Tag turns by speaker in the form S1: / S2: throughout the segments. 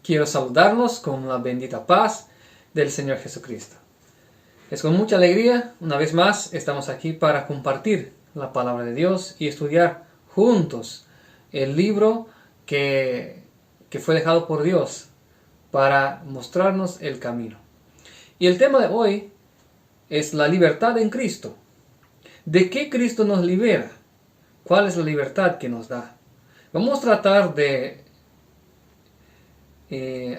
S1: Quiero saludarlos con la bendita paz del Señor Jesucristo. Es con mucha alegría, una vez más, estamos aquí para compartir la palabra de Dios y estudiar juntos el libro que fue dejado por Dios para mostrarnos el camino. Y el tema de hoy es la libertad en Cristo. ¿De qué Cristo nos libera? ¿Cuál es la libertad que nos da? Vamos a tratar de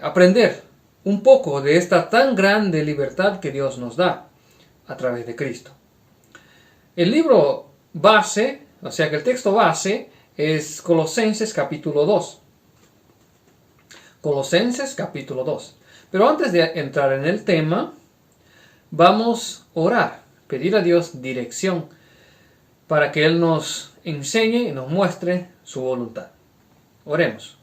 S1: aprender un poco de esta tan grande libertad que Dios nos da a través de Cristo. El libro base, o sea que el texto base es Colosenses capítulo 2. Colosenses capítulo 2. Pero antes de entrar en el tema, vamos a orar, pedir a Dios dirección para que Él nos enseñe y nos muestre su voluntad. Oremos.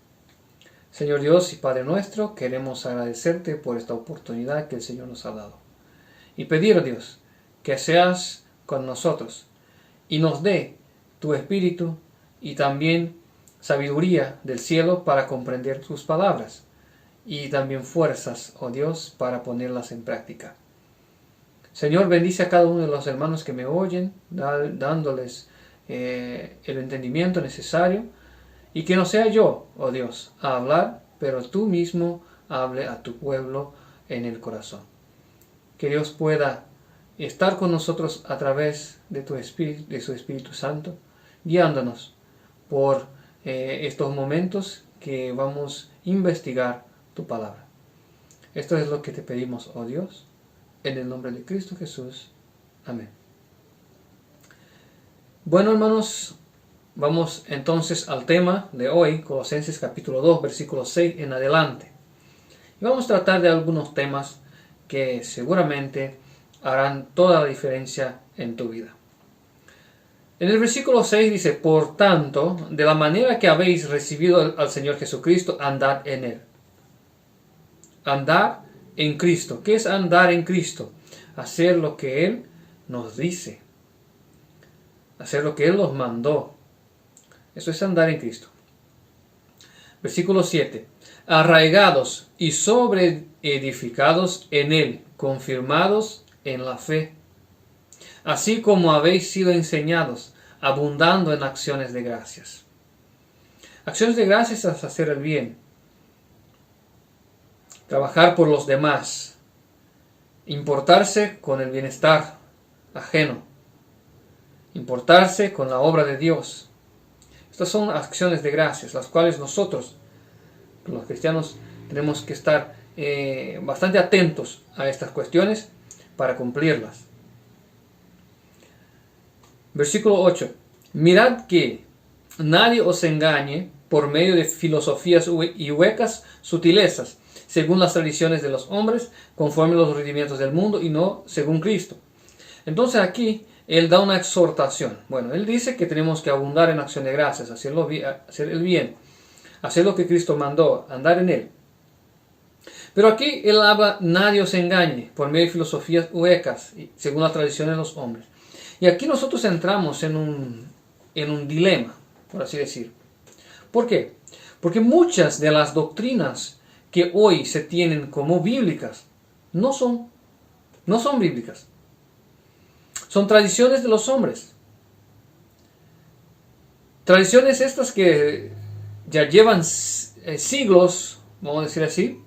S1: Señor Dios y Padre nuestro, queremos agradecerte por esta oportunidad que el Señor nos ha dado. Y pedir a Dios que seas con nosotros y nos dé tu Espíritu y también sabiduría del cielo para comprender tus palabras y también fuerzas, oh Dios, para ponerlas en práctica. Señor, bendice a cada uno de los hermanos que me oyen, dándoles el entendimiento necesario. Y que no sea yo, oh Dios, a hablar, pero tú mismo hable a tu pueblo en el corazón. Que Dios pueda estar con nosotros a través de tu Espíritu, de su Espíritu Santo, guiándonos por estos momentos que vamos a investigar tu palabra. Esto es lo que te pedimos, oh Dios, en el nombre de Cristo Jesús. Amén. Bueno, hermanos, vamos entonces al tema de hoy, Colosenses capítulo 2, versículo 6 en adelante. Y vamos a tratar de algunos temas que seguramente harán toda la diferencia en tu vida. En el versículo 6 dice, por tanto, de la manera que habéis recibido al Señor Jesucristo, andad en Él. Andar en Cristo. ¿Qué es andar en Cristo? Hacer lo que Él nos dice. Hacer lo que Él nos mandó. Eso es andar en Cristo. Versículo 7. Arraigados y sobreedificados en Él, confirmados en la fe. Así como habéis sido enseñados, abundando en acciones de gracias. Acciones de gracias es hacer el bien. Trabajar por los demás. Importarse con el bienestar ajeno. Importarse con la obra de Dios. Estas son acciones de gracias, las cuales nosotros, los cristianos, tenemos que estar bastante atentos a estas cuestiones para cumplirlas. Versículo 8. Mirad que nadie os engañe por medio de filosofías y huecas sutilezas, según las tradiciones de los hombres, conforme a los rudimientos del mundo y no según Cristo. Entonces aquí Él da una exhortación. Bueno, Él dice que tenemos que abundar en acción de gracias, hacer el bien, hacer lo que Cristo mandó, andar en Él. Pero aquí Él habla, nadie os engañe por medio de filosofías huecas, según la tradición de los hombres. Y aquí nosotros entramos en un dilema, por así decir. ¿Por qué? Porque muchas de las doctrinas que hoy se tienen como bíblicas no son bíblicas. Son tradiciones de los hombres. Tradiciones estas que ya llevan siglos, vamos a decir así,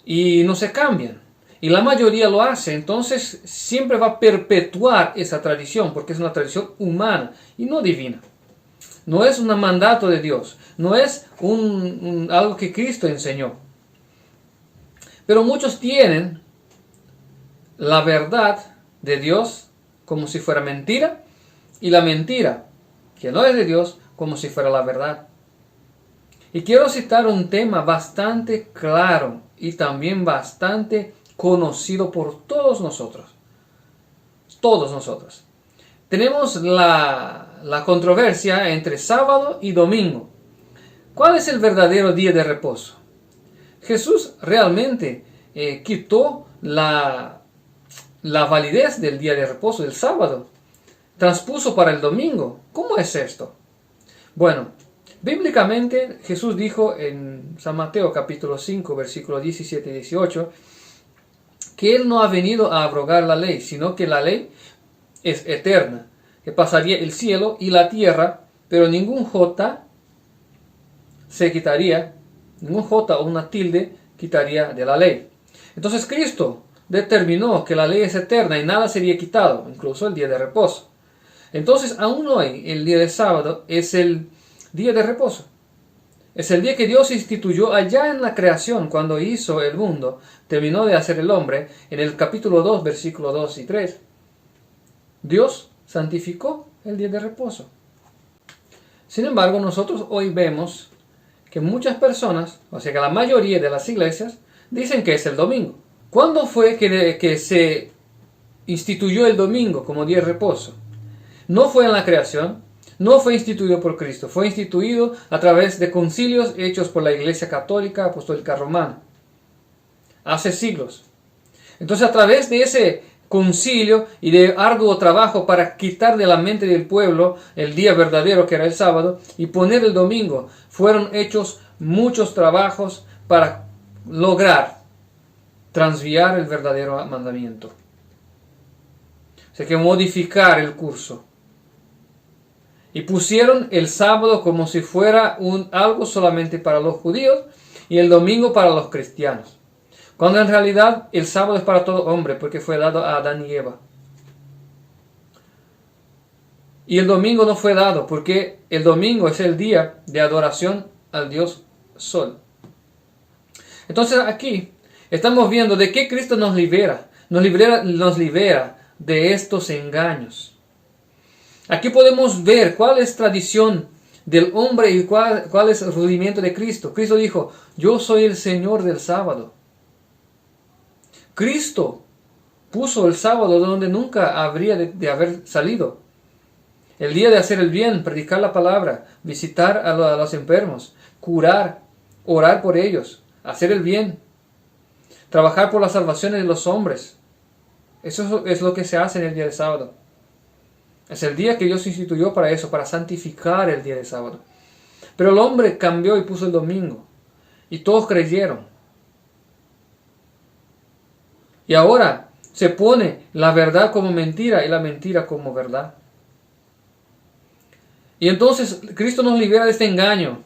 S1: y no se cambian. Y la mayoría lo hace, entonces siempre va a perpetuar esa tradición, porque es una tradición humana y no divina. No es un mandato de Dios, no es algo que Cristo enseñó. Pero muchos tienen la verdad de Dios como si fuera mentira, y la mentira, que no es de Dios, como si fuera la verdad. Y quiero citar un tema bastante claro y también bastante conocido por todos nosotros. Todos nosotros. Tenemos la controversia entre sábado y domingo. ¿Cuál es el verdadero día de reposo? Jesús realmente quitó la validez del día de reposo, del sábado. Transpuso para el domingo. ¿Cómo es esto? Bueno, bíblicamente Jesús dijo en San Mateo capítulo 5, versículos 17 y 18, que Él no ha venido a abrogar la ley, sino que la ley es eterna, que pasaría el cielo y la tierra, pero ningún J se quitaría, ningún J o una tilde quitaría de la ley. Entonces Cristo determinó que la ley es eterna y nada sería quitado, incluso el día de reposo. Entonces, aún hoy, el día de sábado es el día de reposo. Es el día que Dios instituyó allá en la creación, cuando hizo el mundo, terminó de hacer el hombre, en el capítulo 2, versículos 2 y 3. Dios santificó el día de reposo. Sin embargo, nosotros hoy vemos que muchas personas, o sea que la mayoría de las iglesias, dicen que es el domingo. ¿Cuándo fue que se instituyó el domingo como día de reposo? No fue en la creación, no fue instituido por Cristo, fue instituido a través de concilios hechos por la Iglesia Católica Apostólica Romana, hace siglos. Entonces, a través de ese concilio y de arduo trabajo para quitar de la mente del pueblo el día verdadero que era el sábado y poner el domingo, fueron hechos muchos trabajos para lograr transviar el verdadero mandamiento. O sea, que modificar el curso. Y pusieron el sábado como si fuera algo solamente para los judíos y el domingo para los cristianos. Cuando en realidad el sábado es para todo hombre, porque fue dado a Adán y Eva. Y el domingo no fue dado, porque el domingo es el día de adoración al Dios Sol. Entonces aquí estamos viendo de qué Cristo nos libera. Nos libera de estos engaños. Aquí podemos ver cuál es tradición del hombre y cuál es el rudimiento de Cristo. Cristo dijo, yo soy el Señor del sábado. Cristo puso el sábado donde nunca habría de haber salido. El día de hacer el bien, predicar la palabra, visitar a los enfermos, curar, orar por ellos, hacer el bien, trabajar por las salvaciones de los hombres. Eso es lo que se hace en el día de sábado. Es el día que Dios instituyó para eso, para santificar el día de sábado. Pero el hombre cambió y puso el domingo. Y todos creyeron. Y ahora se pone la verdad como mentira y la mentira como verdad. Y entonces Cristo nos libera de este engaño.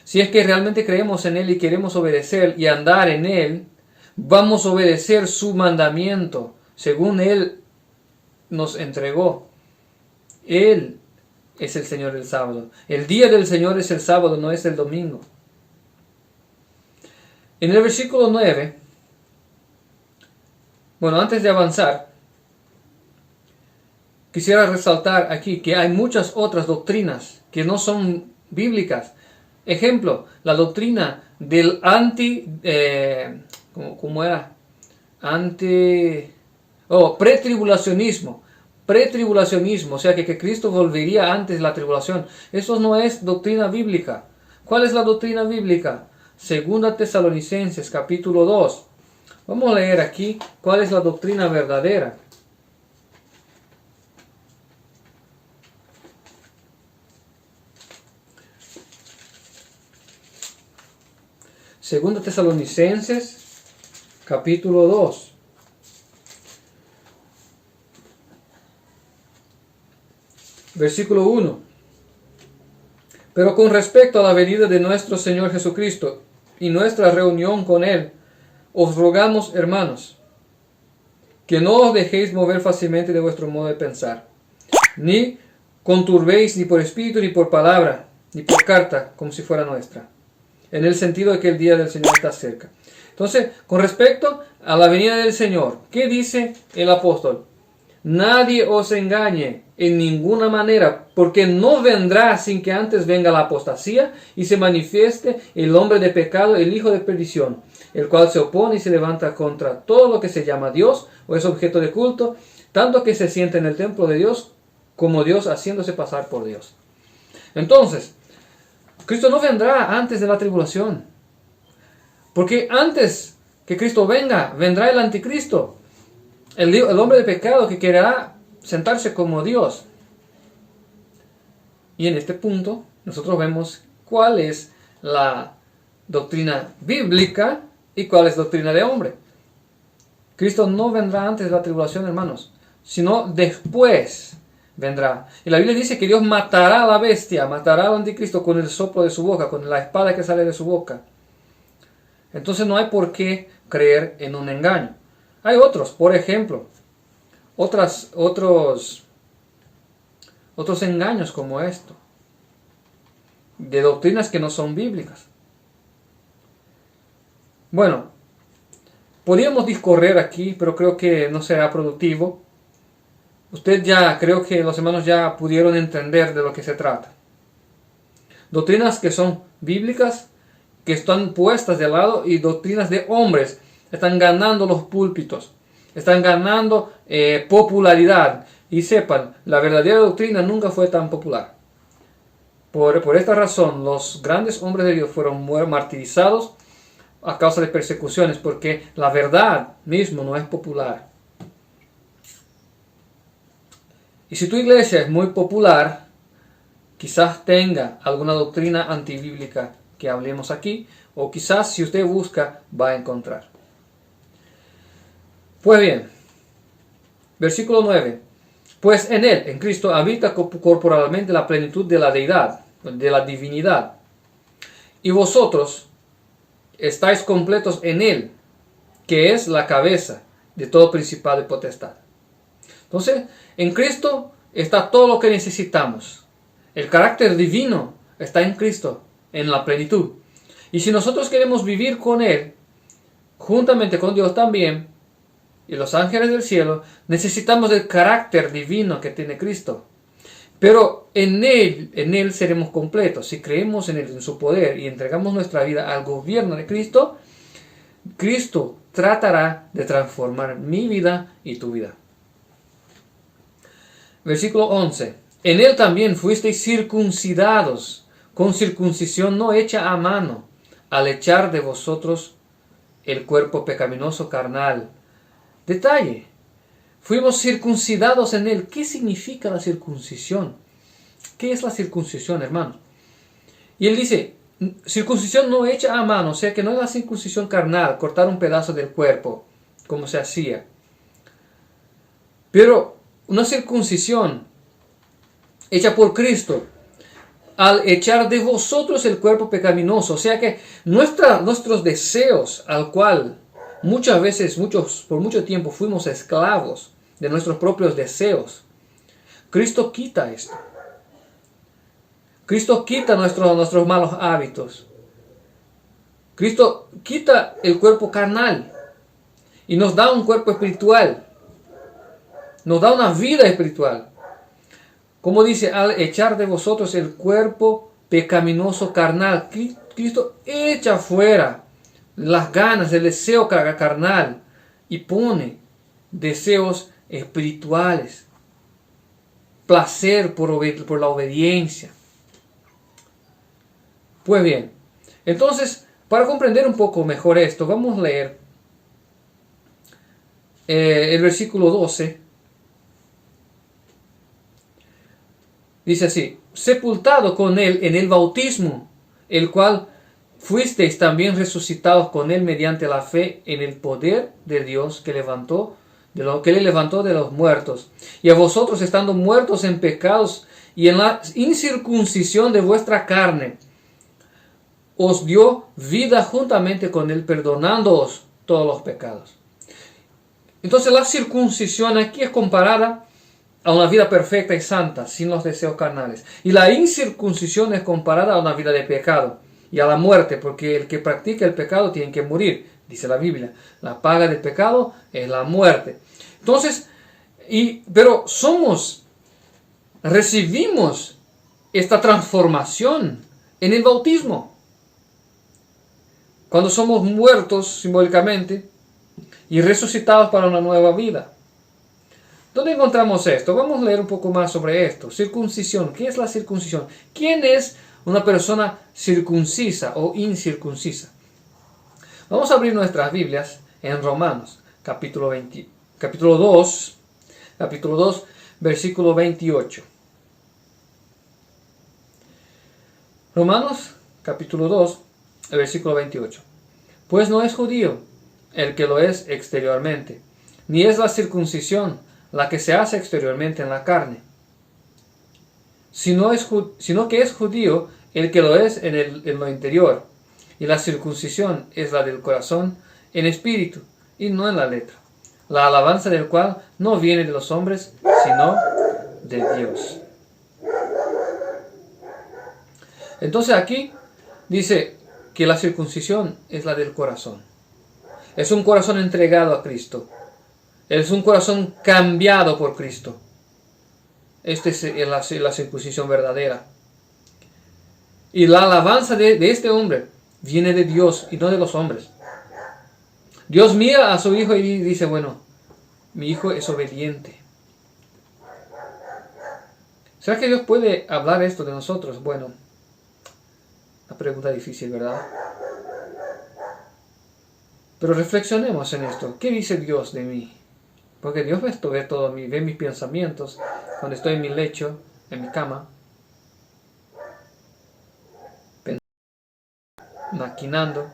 S1: Si es que realmente creemos en Él y queremos obedecer y andar en Él, vamos a obedecer su mandamiento según Él nos entregó. Él es el Señor del sábado. El día del Señor es el sábado, no es el domingo. En el versículo 9, bueno, antes de avanzar, quisiera resaltar aquí que hay muchas otras doctrinas que no son bíblicas. Ejemplo, la doctrina del pretribulacionismo. Pretribulacionismo, o sea que Cristo volvería antes de la tribulación. Eso no es doctrina bíblica. ¿Cuál es la doctrina bíblica? Segunda Tesalonicenses capítulo 2. Vamos a leer aquí cuál es la doctrina verdadera. Segunda Tesalonicenses capítulo 2. Versículo 1. Pero con respecto a la venida de nuestro Señor Jesucristo y nuestra reunión con Él, os rogamos, hermanos, que no os dejéis mover fácilmente de vuestro modo de pensar, ni conturbéis ni por espíritu, ni por palabra, ni por carta, como si fuera nuestra, en el sentido de que el día del Señor está cerca. Entonces, con respecto a la venida del Señor, ¿qué dice el apóstol? Nadie os engañe en ninguna manera, porque no vendrá sin que antes venga la apostasía y se manifieste el hombre de pecado, el hijo de perdición, el cual se opone y se levanta contra todo lo que se llama Dios o es objeto de culto, tanto que se siente en el templo de Dios como Dios haciéndose pasar por Dios. Entonces, Cristo no vendrá antes de la tribulación, porque antes que Cristo venga, vendrá el anticristo, el hombre de pecado que querrá sentarse como Dios. Y en este punto nosotros vemos cuál es la doctrina bíblica y cuál es doctrina de hombre. Cristo no vendrá antes de la tribulación, hermanos, sino después vendrá. Y la Biblia dice que Dios matará a la bestia, matará al anticristo con el soplo de su boca, con la espada que sale de su boca. Entonces no hay por qué creer en un engaño. Hay otros, por ejemplo, otros engaños como esto, de doctrinas que no son bíblicas. Bueno, podríamos discorrer aquí, pero creo que no será productivo. Creo que los hermanos ya pudieron entender de lo que se trata. Doctrinas que son bíblicas, que están puestas de lado, y doctrinas de hombres están ganando los púlpitos, están ganando popularidad. Y sepan, la verdadera doctrina nunca fue tan popular. Por esta razón, los grandes hombres de Dios fueron martirizados a causa de persecuciones, porque la verdad mismo no es popular. Y si tu iglesia es muy popular, quizás tenga alguna doctrina antibíblica que hablemos aquí, o quizás si usted busca va a encontrar. Pues bien, versículo 9. Pues en él, en Cristo, habita corporalmente la plenitud de la deidad, de la divinidad. Y vosotros estáis completos en él, que es la cabeza de todo principado y potestad. Entonces, en Cristo está todo lo que necesitamos. El carácter divino está en Cristo, en la plenitud. Y si nosotros queremos vivir con él, juntamente con Dios también, y los ángeles del cielo, necesitamos el carácter divino que tiene Cristo. Pero en él seremos completos. Si creemos en él, en su poder, y entregamos nuestra vida al gobierno de Cristo, Cristo tratará de transformar mi vida y tu vida. Versículo 11. En él también fuisteis circuncidados, con circuncisión no hecha a mano, al echar de vosotros el cuerpo pecaminoso carnal. Detalle. Fuimos circuncidados en él. ¿Qué significa la circuncisión? ¿Qué es la circuncisión, hermano? Y él dice, circuncisión no hecha a mano, o sea que no es la circuncisión carnal, cortar un pedazo del cuerpo, como se hacía. Pero una circuncisión hecha por Cristo, al echar de vosotros el cuerpo pecaminoso, o sea que nuestros deseos, al cual muchas veces, por mucho tiempo fuimos esclavos de nuestros propios deseos, Cristo quita esto. Cristo quita nuestros malos hábitos. Cristo quita el cuerpo carnal y nos da un cuerpo espiritual. Nos da una vida espiritual. Como dice, al echar de vosotros el cuerpo pecaminoso carnal, Cristo echa fuera las ganas, el deseo carnal y pone deseos espirituales, placer por la obediencia. Pues bien, entonces, para comprender un poco mejor esto, vamos a leer el versículo 12. Dice así, sepultado con él en el bautismo, el cual fuisteis también resucitados con él mediante la fe en el poder de Dios que le levantó de los muertos. Y a vosotros, estando muertos en pecados y en la incircuncisión de vuestra carne, os dio vida juntamente con él, perdonándoos todos los pecados. Entonces la circuncisión aquí es comparada a una vida perfecta y santa, sin los deseos carnales. Y la incircuncisión es comparada a una vida de pecado y a la muerte, porque el que practica el pecado tiene que morir, dice la Biblia. La paga del pecado es la muerte. Entonces, pero recibimos esta transformación en el bautismo. Cuando somos muertos simbólicamente y resucitados para una nueva vida. ¿Dónde encontramos esto? Vamos a leer un poco más sobre esto. Circuncisión. ¿Qué es la circuncisión? ¿Quién es una persona circuncisa o incircuncisa? Vamos a abrir nuestras Biblias en Romanos, capítulo 2, versículo 28. Romanos, capítulo 2, versículo 28. Pues no es judío el que lo es exteriormente, ni es la circuncisión la que se hace exteriormente en la carne, sino que es judío el que lo es en lo interior, y la circuncisión es la del corazón en espíritu y no en la letra, la alabanza del cual no viene de los hombres, sino de Dios. Entonces aquí dice que la circuncisión es la del corazón. Es un corazón entregado a Cristo. Es un corazón cambiado por Cristo. Esta es la circuncisión verdadera. Y la alabanza de este hombre viene de Dios y no de los hombres. Dios mira a su hijo y dice, bueno, mi hijo es obediente. ¿Será que Dios puede hablar esto de nosotros? Bueno, una pregunta difícil, ¿verdad? Pero reflexionemos en esto. ¿Qué dice Dios de mí? Porque Dios ve todo, ve mis pensamientos cuando estoy en mi lecho, en mi cama, maquinando.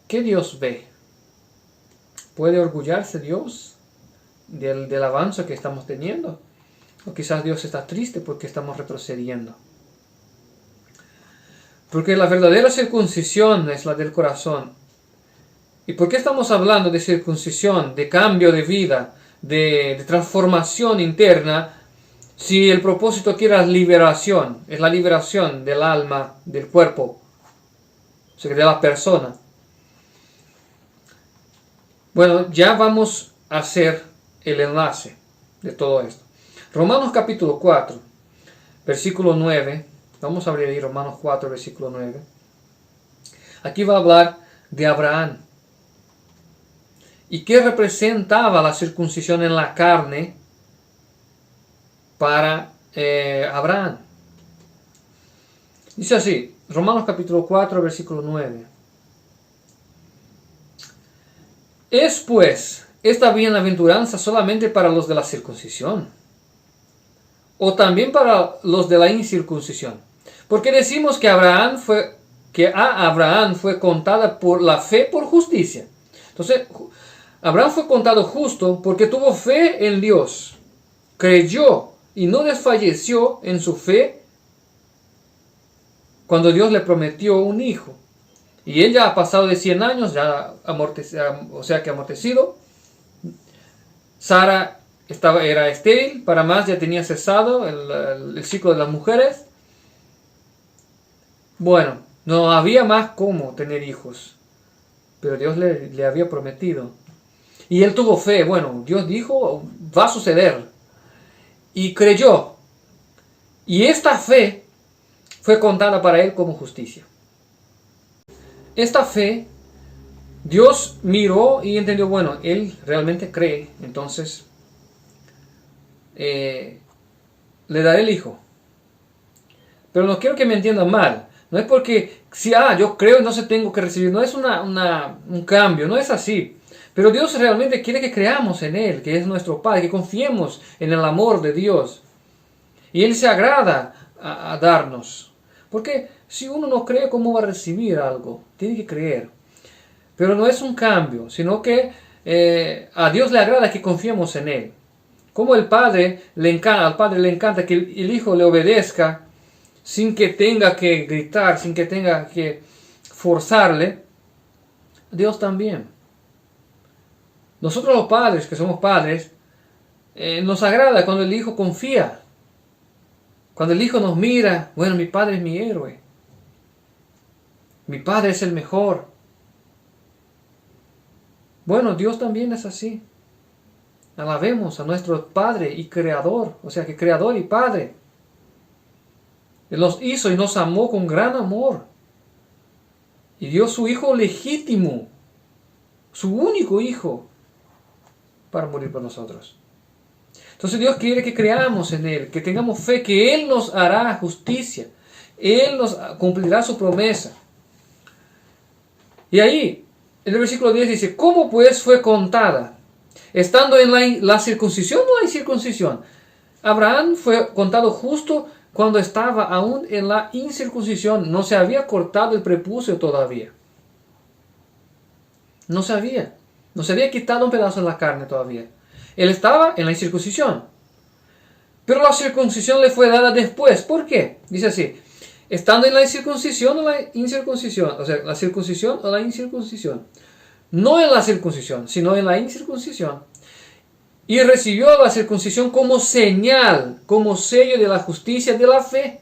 S1: ¿Qué Dios ve? ¿Puede orgullarse Dios del avance que estamos teniendo? O quizás Dios está triste porque estamos retrocediendo. Porque la verdadera circuncisión es la del corazón. ¿Y por qué estamos hablando de circuncisión, de cambio de vida, de transformación interna, si el propósito aquí era liberación? Es la liberación del alma, del cuerpo, o sea, de la persona. Bueno, ya vamos a hacer el enlace de todo esto. Romanos capítulo 4, versículo 9. Vamos a abrir ahí Romanos 4, versículo 9. Aquí va a hablar de Abraham. ¿Y qué representaba la circuncisión en la carne para Abraham? Dice así, Romanos capítulo 4, versículo 9. ¿Es pues esta bienaventuranza solamente para los de la circuncisión? ¿O también para los de la incircuncisión? Porque decimos que a Abraham fue contada por la fe por justicia. Entonces, Abraham fue contado justo porque tuvo fe en Dios, creyó y no desfalleció en su fe cuando Dios le prometió un hijo. Y él ya ha pasado de 100 años, ya amortecido. Sara era estéril, para más ya tenía cesado el ciclo de las mujeres. Bueno, no había más cómo tener hijos, pero Dios le había prometido. Y él tuvo fe, bueno, Dios dijo, va a suceder. Y creyó. Y esta fe fue contada para él como justicia. Esta fe, Dios miró y entendió, bueno, él realmente cree, entonces le daré el hijo. Pero no quiero que me entiendan mal. No es porque, yo creo, entonces tengo que recibir. No es un cambio, no es así. Pero Dios realmente quiere que creamos en Él, que es nuestro Padre, que confiemos en el amor de Dios. Y Él se agrada a darnos. Porque si uno no cree, ¿cómo va a recibir algo? Tiene que creer. Pero no es un cambio, sino que a Dios le agrada que confiemos en Él. Como al Padre le encanta que el Hijo le obedezca sin que tenga que gritar, sin que tenga que forzarle, Dios también. Nosotros los padres, que somos padres, nos agrada cuando el Hijo confía. Cuando el Hijo nos mira, bueno, mi Padre es mi héroe. Mi Padre es el mejor. Bueno, Dios también es así. Alabemos a nuestro Padre y Creador, o sea que Creador y Padre. Él nos hizo y nos amó con gran amor. Y dio su Hijo legítimo, su único Hijo, para morir por nosotros. Entonces Dios quiere que creamos en Él, que tengamos fe, que Él nos hará justicia. Él nos cumplirá su promesa. Y ahí, en el versículo 10 dice, ¿cómo pues fue contada? Estando en la circuncisión o la incircuncisión. Abraham fue contado justo cuando estaba aún en la incircuncisión. No se había cortado el prepucio todavía. No se había quitado un pedazo de la carne todavía. Él estaba en la incircuncisión. Pero la circuncisión le fue dada después. ¿Por qué? Dice así, estando en la circuncisión o la incircuncisión. O sea, la circuncisión o la incircuncisión. No en la circuncisión, sino en la incircuncisión. Y recibió la circuncisión como señal, como sello de la justicia de la fe.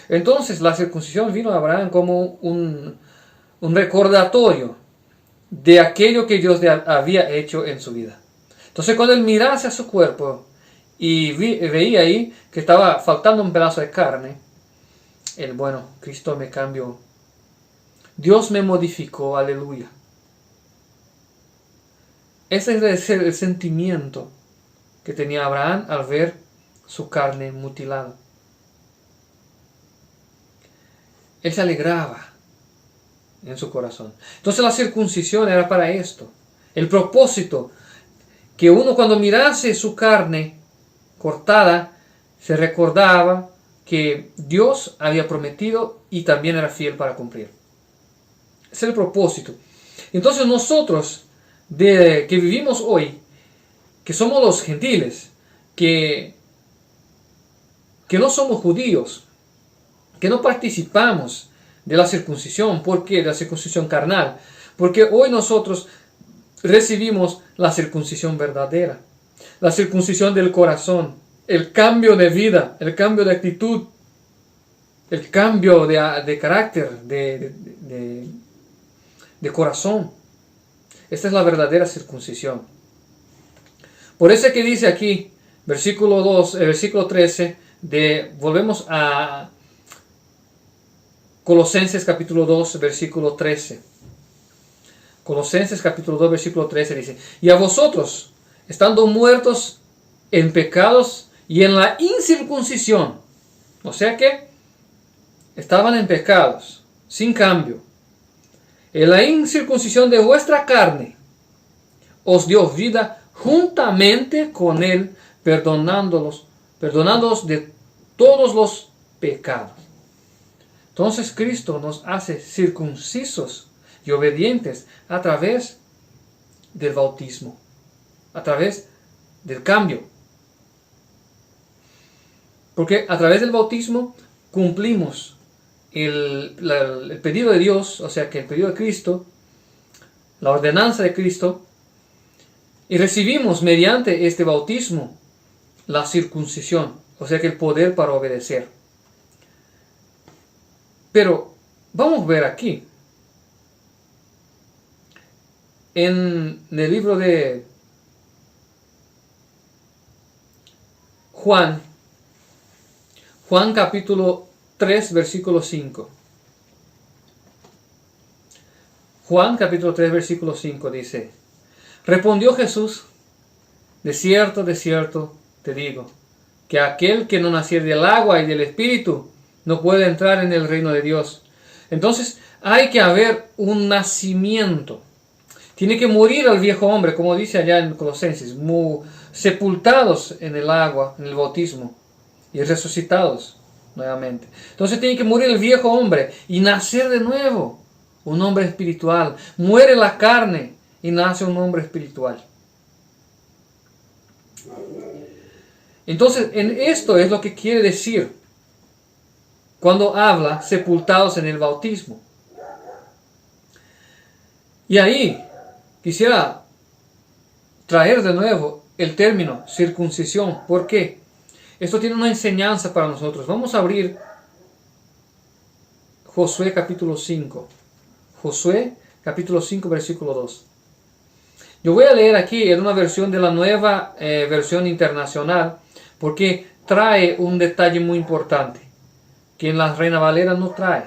S1: Entonces la circuncisión vino a Abraham como un recordatorio de aquello que Dios había hecho en su vida. Entonces cuando él mirase a su cuerpo y veía ahí que estaba faltando un pedazo de carne, bueno, Cristo me cambió. Dios me modificó, aleluya. Ese es el sentimiento que tenía Abraham al ver su carne mutilada. Él se alegraba en su corazón. Entonces la circuncisión era para esto. El propósito, que uno cuando mirase su carne cortada, se recordaba que Dios había prometido y también era fiel para cumplir. Ese es el propósito. Entonces nosotros, que vivimos hoy, que somos los gentiles, que no somos judíos, que no participamos de la circuncisión. ¿Por qué? De la circuncisión carnal. Porque hoy nosotros recibimos la circuncisión verdadera, la circuncisión del corazón, el cambio de vida, el cambio de actitud, el cambio de carácter, de corazón. Esta es la verdadera circuncisión. Por eso es que dice aquí, versículo 13, volvemos a Colosenses capítulo 2, versículo 13. Colosenses capítulo 2, versículo 13 dice, y a vosotros, estando muertos en pecados y en la incircuncisión, o sea que estaban en pecados, sin cambio, en la incircuncisión de vuestra carne, os dio vida juntamente con él, perdonándolos de todos los pecados. Entonces Cristo nos hace circuncisos y obedientes a través del bautismo, a través del cambio. Porque a través del bautismo cumplimos el pedido de Dios, o sea que el pedido de Cristo, la ordenanza de Cristo, y recibimos mediante este bautismo la circuncisión, o sea que el poder para obedecer. Pero vamos a ver aquí, en el libro de Juan capítulo 3, versículo 5. Juan capítulo 3, versículo 5 dice, respondió Jesús, de cierto, te digo, que aquel que no naciere del agua y del Espíritu no puede entrar en el reino de Dios. Entonces hay que haber un nacimiento. Tiene que morir al viejo hombre, como dice allá en Colosenses, sepultados en el agua, en el bautismo, y resucitados nuevamente. Entonces tiene que morir el viejo hombre y nacer de nuevo, un hombre espiritual. Muere la carne y nace un hombre espiritual. Entonces, en esto es lo que quiere decir cuando habla sepultados en el bautismo. Y ahí quisiera traer de nuevo el término circuncisión. ¿Por qué? Esto tiene una enseñanza para nosotros. Vamos a abrir Josué capítulo 5. Josué capítulo 5 versículo 2. Yo voy a leer aquí en una versión de la nueva versión internacional, porque trae un detalle muy importante que en la Reina Valera no trae.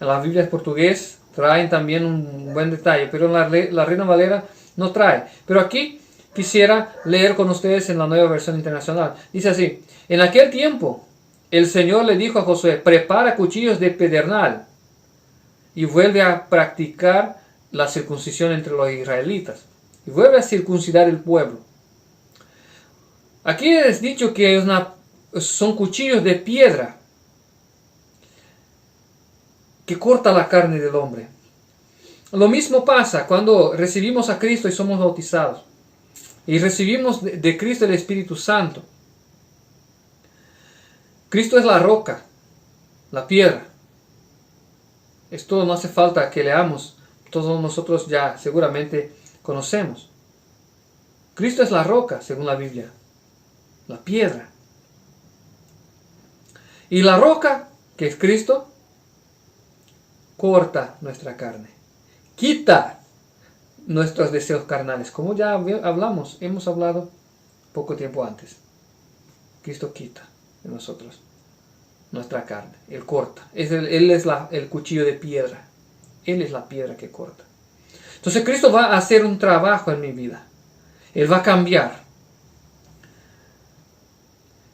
S1: En las Biblias portugués traen también un buen detalle, pero en la Reina Valera no trae. Pero aquí quisiera leer con ustedes en la nueva versión internacional. Dice así: en aquel tiempo el Señor le dijo a Josué: prepara cuchillos de pedernal y vuelve a practicar la circuncisión entre los israelitas y vuelve a circuncidar el pueblo. Aquí es dicho que son cuchillos de piedra que corta la carne del hombre. Lo mismo pasa cuando recibimos a Cristo y somos bautizados y recibimos de Cristo el Espíritu Santo. Cristo es la roca, la piedra. Esto no hace falta que leamos, todos nosotros ya seguramente conocemos. Cristo es la roca, según la Biblia, la piedra. Y la roca, que es Cristo, corta nuestra carne, quita nuestros deseos carnales, como ya hemos hablado poco tiempo antes. Cristo quita de nosotros nuestra carne, Él corta. Él es el cuchillo de piedra, Él es la piedra que corta. Entonces Cristo va a hacer un trabajo en mi vida, Él va a cambiar.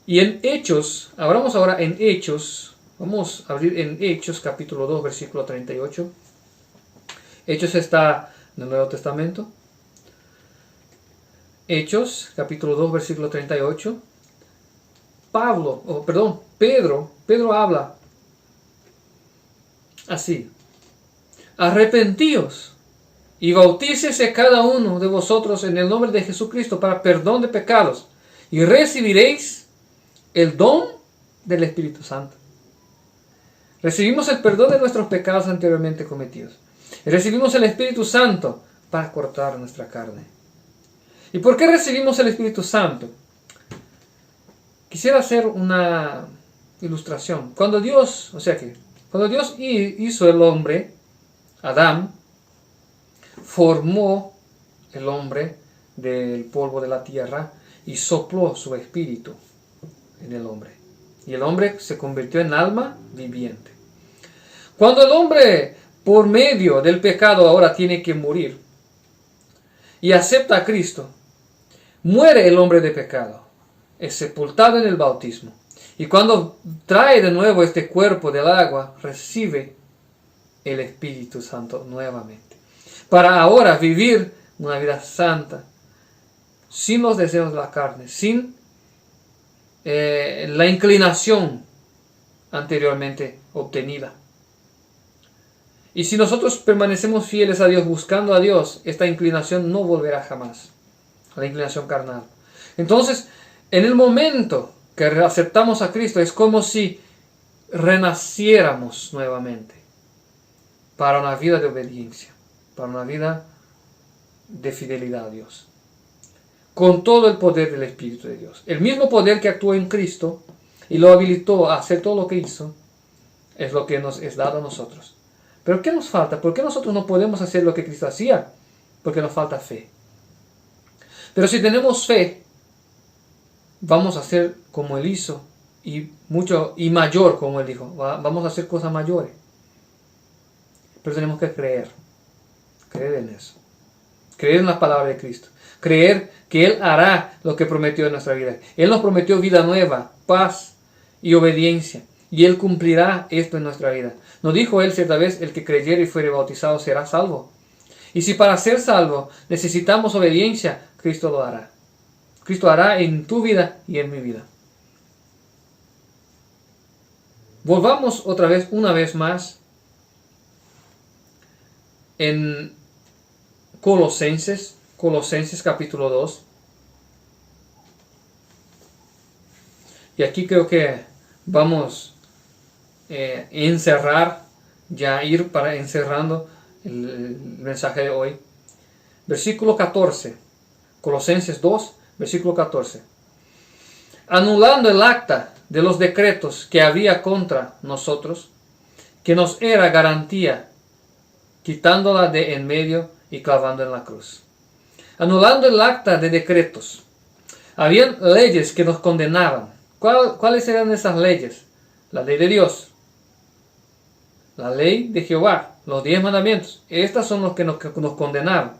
S1: Y en Hechos, hablamos ahora en Hechos, vamos a abrir en Hechos capítulo 2 versículo 38. Hechos está en el Nuevo Testamento. Hechos capítulo 2 versículo 38. Pedro habla así: arrepentíos y bautícese cada uno de vosotros en el nombre de Jesucristo para perdón de pecados, y recibiréis el don del Espíritu Santo. Recibimos el perdón de nuestros pecados anteriormente cometidos. Y recibimos el Espíritu Santo para cortar nuestra carne. ¿Y por qué recibimos el Espíritu Santo? Quisiera hacer una ilustración. Cuando Dios hizo el hombre, Adán, formó el hombre del polvo de la tierra y sopló su espíritu en el hombre. Y el hombre se convirtió en alma viviente. Cuando el hombre, por medio del pecado, ahora tiene que morir y acepta a Cristo, muere el hombre de pecado, es sepultado en el bautismo. Y cuando trae de nuevo este cuerpo del agua, recibe el Espíritu Santo nuevamente, para ahora vivir una vida santa, sin los deseos de la carne, sin la inclinación anteriormente obtenida. Y si nosotros permanecemos fieles a Dios, buscando a Dios, esta inclinación no volverá jamás, la inclinación carnal. Entonces, en el momento que aceptamos a Cristo, es como si renaciéramos nuevamente para una vida de obediencia, para una vida de fidelidad a Dios, con todo el poder del Espíritu de Dios. El mismo poder que actuó en Cristo y lo habilitó a hacer todo lo que hizo, es lo que nos es dado a nosotros. Pero ¿qué nos falta? ¿Por qué nosotros no podemos hacer lo que Cristo hacía? Porque nos falta fe. Pero si tenemos fe, vamos a hacer como Él hizo, y mucho y mayor, como Él dijo. Vamos a hacer cosas mayores. Pero tenemos que creer en eso. Creer en la palabra de Cristo. Creer que Él hará lo que prometió en nuestra vida. Él nos prometió vida nueva, paz y obediencia. Y Él cumplirá esto en nuestra vida. ¿No dijo Él cierta vez: el que creyere y fuere bautizado será salvo? Y si para ser salvo necesitamos obediencia, Cristo lo hará. Cristo hará en tu vida y en mi vida. Volvamos otra vez, una vez más, en Colosenses capítulo 2. Y aquí creo que vamos ir para encerrando el mensaje de hoy. Versículo 14. Colosenses 2, versículo 14. Anulando el acta de los decretos que había contra nosotros, que nos era garantía, quitándola de en medio y clavando en la cruz. Anulando el acta de decretos. Habían leyes que nos condenaban. ¿Cuáles eran esas leyes? La ley de Dios, la ley de Jehová, los 10 mandamientos. Estas son los que nos condenaban.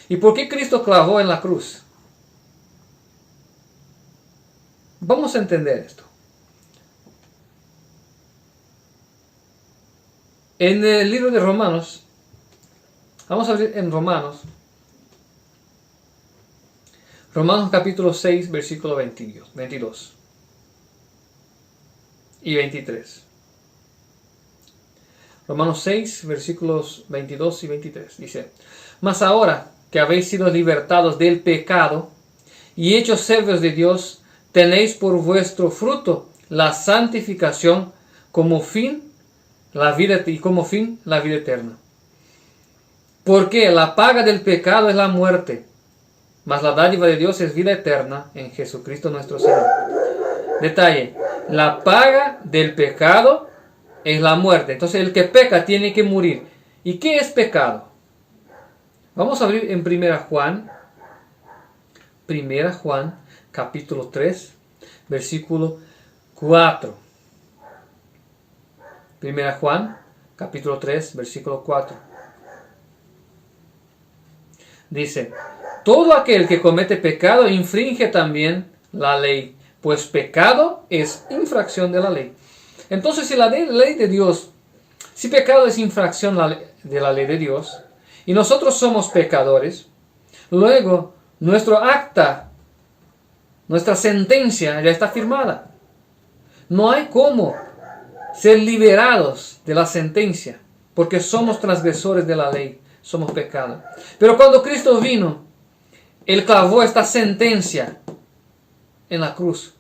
S1: ¿Y por qué Cristo clavó en la cruz? Vamos a entender esto. En el libro de Romanos, vamos a abrir en Romanos capítulo 6, versículo 22 y 23. Romanos 6, versículos 22 y 23. Dice: Mas ahora que habéis sido libertados del pecado y hechos siervos de Dios, tenéis por vuestro fruto la santificación como fin la vida eterna. Porque la paga del pecado es la muerte, mas la dádiva de Dios es vida eterna en Jesucristo nuestro Señor. Detalle: la paga del pecado es la muerte. Entonces el que peca tiene que morir. ¿Y qué es pecado? Vamos a abrir en 1 Juan capítulo 3, versículo 4. 1 Juan capítulo 3, versículo 4. Dice: todo aquel que comete pecado infringe también la ley, pues pecado es infracción de la ley. Entonces, si la ley de Dios, si pecado es infracción de la ley de Dios, y nosotros somos pecadores, luego nuestro acta, nuestra sentencia ya está firmada. No hay cómo ser liberados de la sentencia, porque somos transgresores de la ley, somos pecados. Pero cuando Cristo vino, Él clavó esta sentencia en la cruz.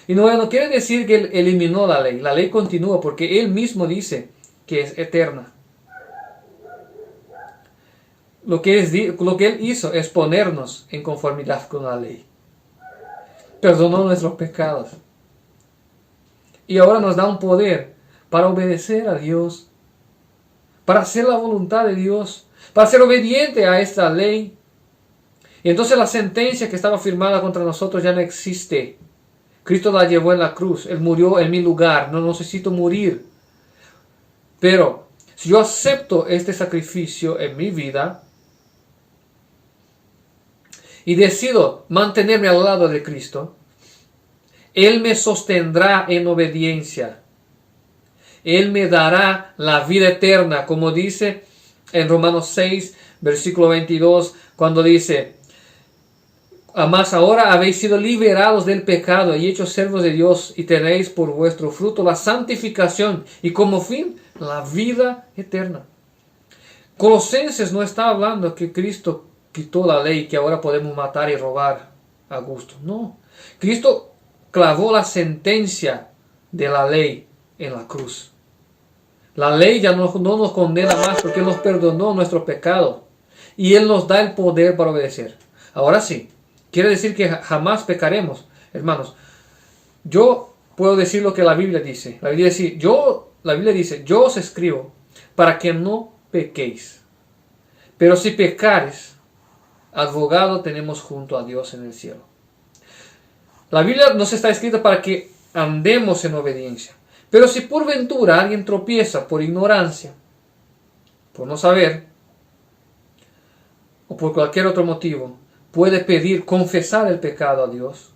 S1: Y no quiere decir que Él eliminó la ley continúa, porque Él mismo dice que es eterna. Lo que Él hizo es ponernos en conformidad con la ley. Perdonó nuestros pecados. Y ahora nos da un poder para obedecer a Dios, para hacer la voluntad de Dios, para ser obediente a esta ley. Y entonces la sentencia que estaba firmada contra nosotros ya no existe. Cristo la llevó en la cruz. Él murió en mi lugar. No necesito morir. Pero si yo acepto este sacrificio en mi vida y decido mantenerme al lado de Cristo, Él me sostendrá en obediencia. Él me dará la vida eterna, como dice en Romanos 6, versículo 22, cuando dice: Mas ahora habéis sido liberados del pecado y hechos siervos de Dios, y tenéis por vuestro fruto la santificación y como fin la vida eterna. Colosenses no está hablando que Cristo quitó la ley, que ahora podemos matar y robar a gusto. No. Cristo clavó la sentencia de la ley en la cruz. La ley ya no nos condena más, porque Él nos perdonó nuestro pecado y Él nos da el poder para obedecer. Ahora sí, quiere decir que jamás pecaremos, hermanos. Yo puedo decir lo que la Biblia dice. La Biblia dice: yo os escribo para que no pequéis. Pero si pecares, advogado tenemos junto a Dios en el cielo. La Biblia nos está escrita para que andemos en obediencia. Pero si por ventura alguien tropieza por ignorancia, por no saber, o por cualquier otro motivo, puede confesar el pecado a Dios,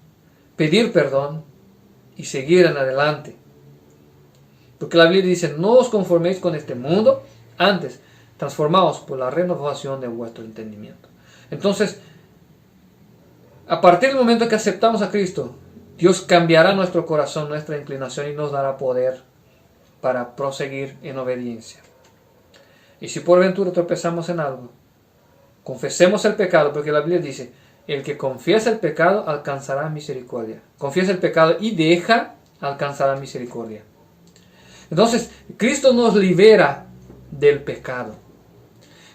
S1: pedir perdón y seguir en adelante. Porque la Biblia dice: no os conforméis con este mundo, antes transformaos por la renovación de vuestro entendimiento. Entonces, a partir del momento que aceptamos a Cristo, Dios cambiará nuestro corazón, nuestra inclinación, y nos dará poder para proseguir en obediencia. Y si por ventura tropezamos en algo, confesemos el pecado, porque la Biblia dice: el que confiesa el pecado alcanzará misericordia. Confiesa el pecado y deja, alcanzará misericordia. Entonces, Cristo nos libera del pecado.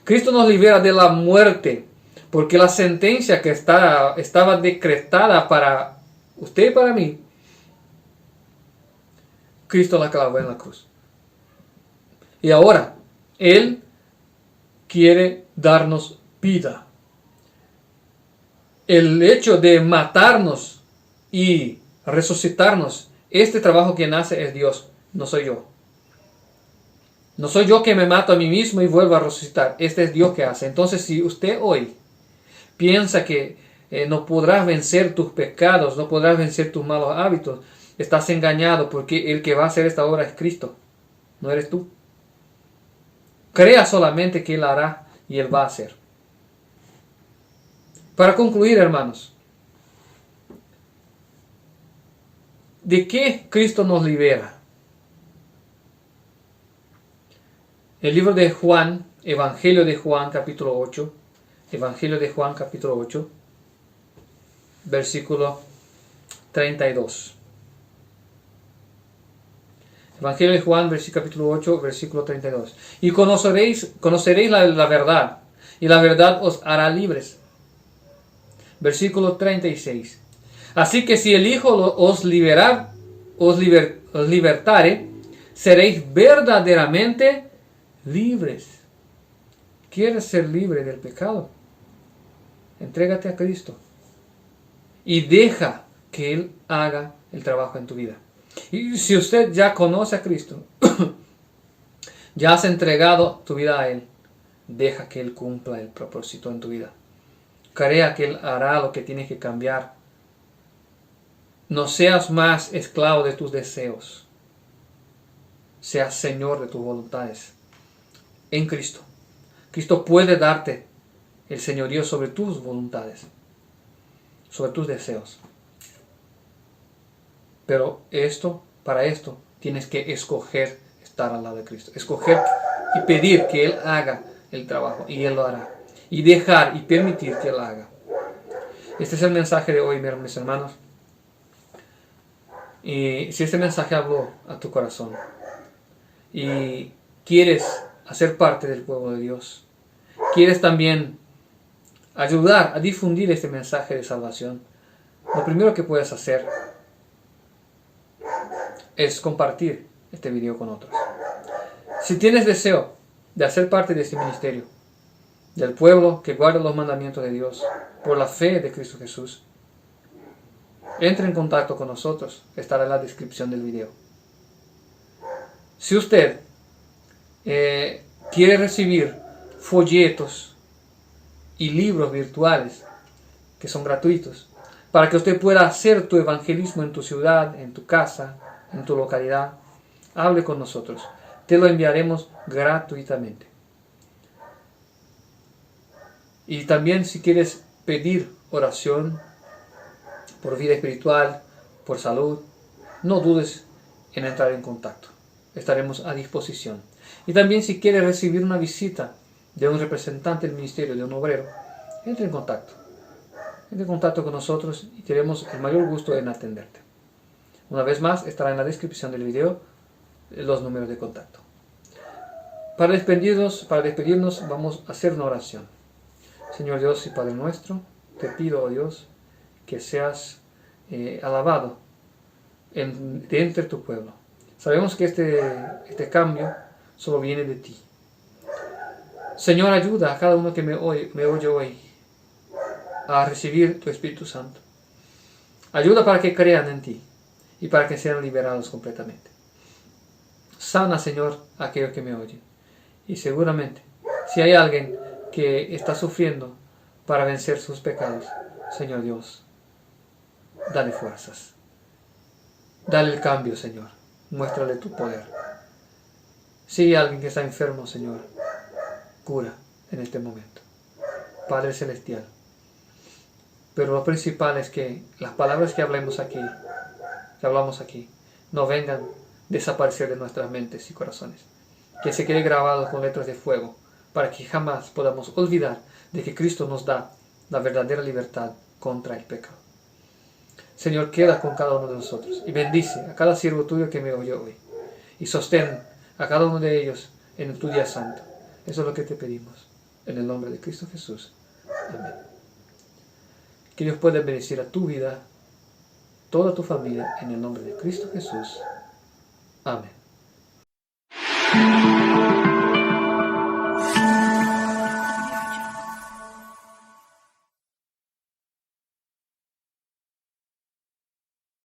S1: Cristo nos libera de la muerte, porque la sentencia que estaba decretada para usted y para mí, Cristo la clavó en la cruz. Y ahora, Él quiere darnos vida. El hecho de matarnos y resucitarnos, este trabajo quien hace es Dios, no soy yo. No soy yo que me mato a mí mismo y vuelvo a resucitar. Este es Dios que hace. Entonces, si usted hoy piensa que no podrás vencer tus pecados, no podrás vencer tus malos hábitos, estás engañado, porque el que va a hacer esta obra es Cristo, no eres tú. Crea solamente que Él hará y Él va a hacer. Para concluir, hermanos, ¿de qué Cristo nos libera? El libro de Juan, Evangelio de Juan, capítulo 8, Evangelio de Juan, capítulo 8, versículo 32. Evangelio de Juan, capítulo 8, versículo 32. Y conoceréis la verdad, y la verdad os hará libres. Versículo 36. Así que si el Hijo os libertare, seréis verdaderamente libres. ¿Quieres ser libre del pecado? Entrégate a Cristo y deja que Él haga el trabajo en tu vida. Y si usted ya conoce a Cristo, ya has entregado tu vida a Él, deja que Él cumpla el propósito en tu vida. Crea que Él hará lo que tienes que cambiar. No seas más esclavo de tus deseos. Seas Señor de tus voluntades. En Cristo. Cristo puede darte el señorío sobre tus voluntades, sobre tus deseos. Pero para esto, tienes que escoger estar al lado de Cristo. Escoger y pedir que Él haga el trabajo, y Él lo hará. Y dejar y permitir que Él haga. Este es el mensaje de hoy, mis hermanos. Y si este mensaje habló a tu corazón y quieres hacer parte del pueblo de Dios, quieres también ayudar a difundir este mensaje de salvación, lo primero que puedes hacer es compartir este video con otros. Si tienes deseo de hacer parte de este ministerio, del pueblo que guarda los mandamientos de Dios por la fe de Cristo Jesús, entre en contacto con nosotros, estará en la descripción del video. Si usted quiere recibir folletos y libros virtuales que son gratuitos, para que usted pueda hacer tu evangelismo en tu ciudad, en tu casa, en tu localidad, hable con nosotros. Te lo enviaremos gratuitamente. Y también si quieres pedir oración por vida espiritual, por salud, no dudes en entrar en contacto. Estaremos a disposición. Y también si quieres recibir una visita de un representante del ministerio, de un obrero, entre en contacto. Entre en contacto con nosotros y tenemos el mayor gusto en atenderte. Una vez más, estará en la descripción del video los números de contacto. Para despedirnos, vamos a hacer una oración. Señor Dios y Padre nuestro, te pido, oh Dios, que seas alabado de entre tu pueblo. Sabemos que este cambio solo viene de ti. Señor, ayuda a cada uno que me oye hoy a recibir tu Espíritu Santo. Ayuda para que crean en ti y para que sean liberados completamente. Sana, Señor, a aquellos que me oyen. Y seguramente, si hay alguien que está sufriendo para vencer sus pecados, Señor Dios, dale fuerzas. Dale el cambio, Señor. Muéstrale tu poder. Si hay alguien que está enfermo, Señor, cura en este momento. Padre Celestial. Pero lo principal es que las palabras que hablamos aquí, no vengan a desaparecer de nuestras mentes y corazones. Que se quede grabado con letras de fuego, para que jamás podamos olvidar de que Cristo nos da la verdadera libertad contra el pecado. Señor, queda con cada uno de nosotros y bendice a cada siervo tuyo que me oye hoy. Y sostén a cada uno de ellos en tu día santo. Eso es lo que te pedimos. En el nombre de Cristo Jesús. Amén. Que Dios pueda bendecir a tu vida, toda tu familia, en el nombre de Cristo Jesús. Amén.